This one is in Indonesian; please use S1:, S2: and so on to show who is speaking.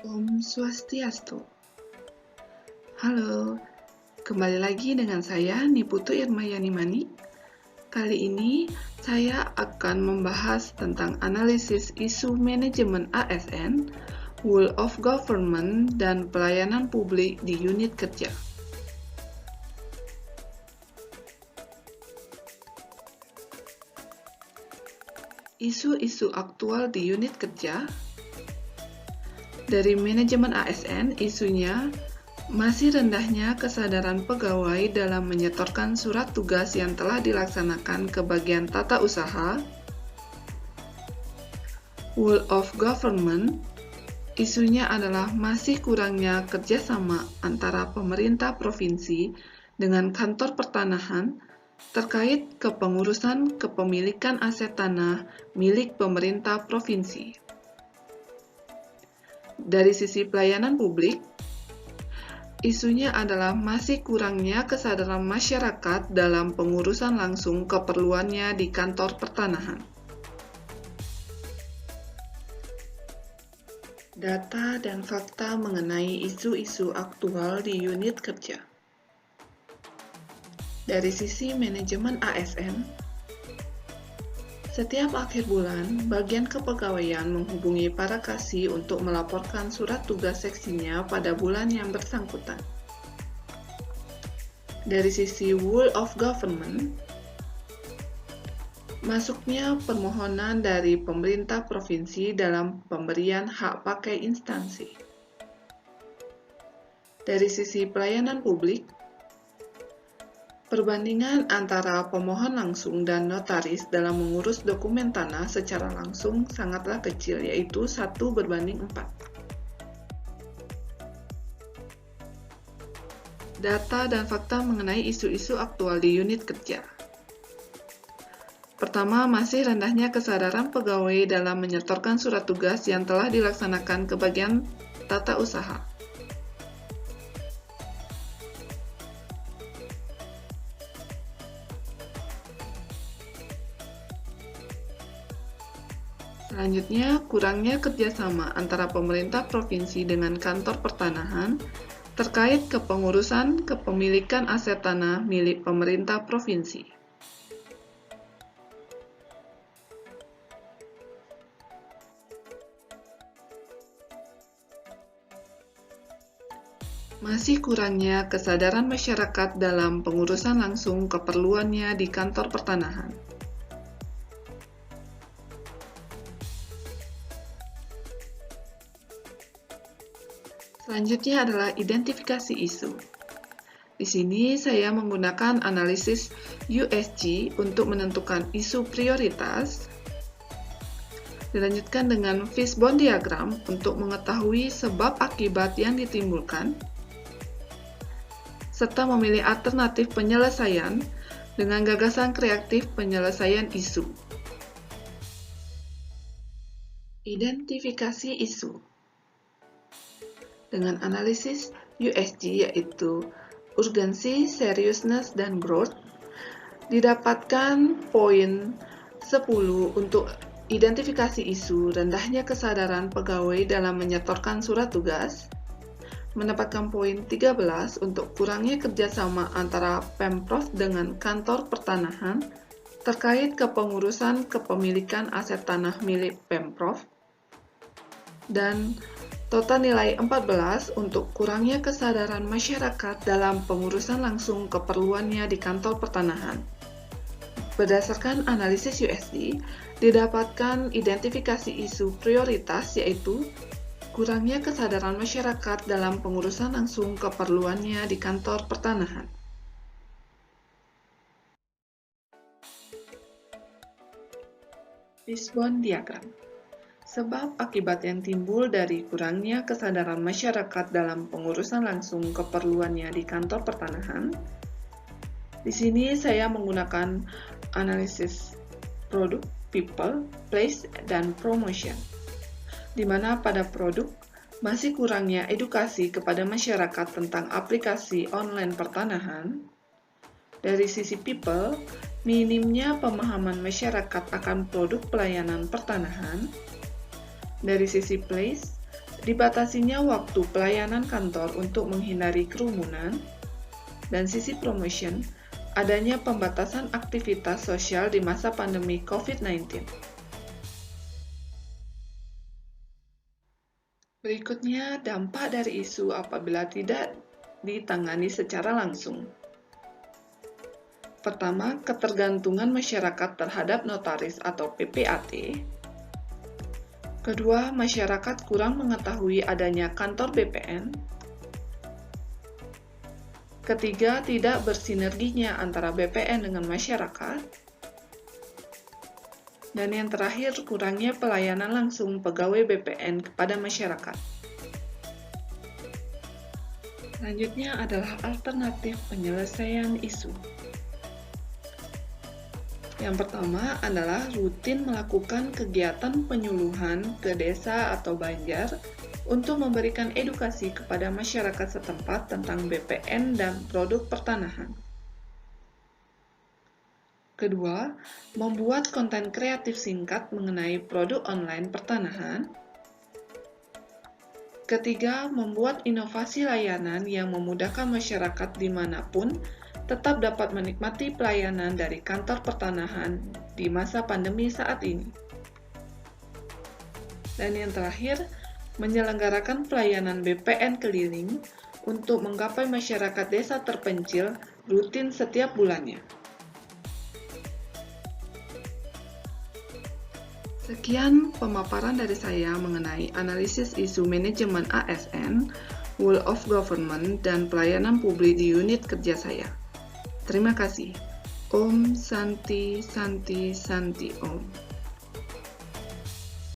S1: Om Swastiastu. Halo, kembali lagi dengan saya Niputu Irmayani Mani. Kali ini saya akan membahas tentang analisis isu manajemen ASN, Whole of Government, dan pelayanan publik di unit kerja. Isu-isu aktual di unit kerja. Dari manajemen ASN, isunya masih rendahnya kesadaran pegawai dalam menyetorkan surat tugas yang telah dilaksanakan ke bagian tata usaha. Whole of Government, isunya adalah masih kurangnya kerjasama antara pemerintah provinsi dengan kantor pertanahan terkait kepengurusan kepemilikan aset tanah milik pemerintah provinsi. Dari sisi pelayanan publik, isunya adalah masih kurangnya kesadaran masyarakat dalam pengurusan langsung keperluannya di kantor pertanahan. Data dan fakta mengenai isu-isu aktual di unit kerja. Dari sisi manajemen ASN, setiap akhir bulan, bagian kepegawaian menghubungi para kasih untuk melaporkan surat tugas seksinya pada bulan yang bersangkutan. Dari sisi Whole of Government, masuknya permohonan dari pemerintah provinsi dalam pemberian hak pakai instansi. Dari sisi pelayanan publik, perbandingan antara pemohon langsung dan notaris dalam mengurus dokumen tanah secara langsung sangatlah kecil, yaitu 1:4. Data dan fakta mengenai isu-isu aktual di unit kerja. Pertama, masih rendahnya kesadaran pegawai dalam menyetorkan surat tugas yang telah dilaksanakan ke bagian tata usaha. Selanjutnya, kurangnya kerjasama antara pemerintah provinsi dengan kantor pertanahan terkait kepengurusan kepemilikan aset tanah milik pemerintah provinsi. Masih kurangnya kesadaran masyarakat dalam pengurusan langsung keperluannya di kantor pertanahan. Selanjutnya adalah identifikasi isu. Di sini saya menggunakan analisis USG untuk menentukan isu prioritas. Dilanjutkan dengan fishbone diagram untuk mengetahui sebab akibat yang ditimbulkan, serta memilih alternatif penyelesaian dengan gagasan kreatif penyelesaian isu. Identifikasi isu dengan analisis USG, yaitu urgensi, seriousness, dan growth, didapatkan poin 10 untuk identifikasi isu rendahnya kesadaran pegawai dalam menyetorkan surat tugas, mendapatkan poin 13 untuk kurangnya kerjasama antara Pemprov dengan kantor pertanahan terkait kepengurusan kepemilikan aset tanah milik Pemprov, dan total nilai 14 untuk kurangnya kesadaran masyarakat dalam pengurusan langsung keperluannya di kantor pertanahan. Berdasarkan analisis USD, didapatkan identifikasi isu prioritas, yaitu kurangnya kesadaran masyarakat dalam pengurusan langsung keperluannya di kantor pertanahan. Fishbone diagram. Sebab akibat yang timbul dari kurangnya kesadaran masyarakat dalam pengurusan langsung keperluannya di kantor pertanahan. Di sini saya menggunakan analisis produk, people, place, dan promotion, di mana pada produk masih kurangnya edukasi kepada masyarakat tentang aplikasi online pertanahan. Dari sisi people, minimnya pemahaman masyarakat akan produk pelayanan pertanahan. Dari sisi place, dibatasinya waktu pelayanan kantor untuk menghindari kerumunan, dan sisi promotion, adanya pembatasan aktivitas sosial di masa pandemi COVID-19. Berikutnya, dampak dari isu apabila tidak ditangani secara langsung. Pertama, ketergantungan masyarakat terhadap notaris atau PPAT. Kedua, masyarakat kurang mengetahui adanya kantor BPN. Ketiga, tidak bersinerginya antara BPN dengan masyarakat. Dan yang terakhir, kurangnya pelayanan langsung pegawai BPN kepada masyarakat. Selanjutnya adalah alternatif penyelesaian isu. Yang pertama adalah rutin melakukan kegiatan penyuluhan ke desa atau banjar untuk memberikan edukasi kepada masyarakat setempat tentang BPN dan produk pertanahan. Kedua, membuat konten kreatif singkat mengenai produk online pertanahan. Ketiga, membuat inovasi layanan yang memudahkan masyarakat dimanapun tetap dapat menikmati pelayanan dari kantor pertanahan di masa pandemi saat ini. Dan yang terakhir, menyelenggarakan pelayanan BPN keliling untuk menggapai masyarakat desa terpencil rutin setiap bulannya. Sekian pemaparan dari saya mengenai analisis isu manajemen ASN, Whole of Government, dan pelayanan publik di unit kerja saya. Terima kasih. Om Santi Santi Santi Om.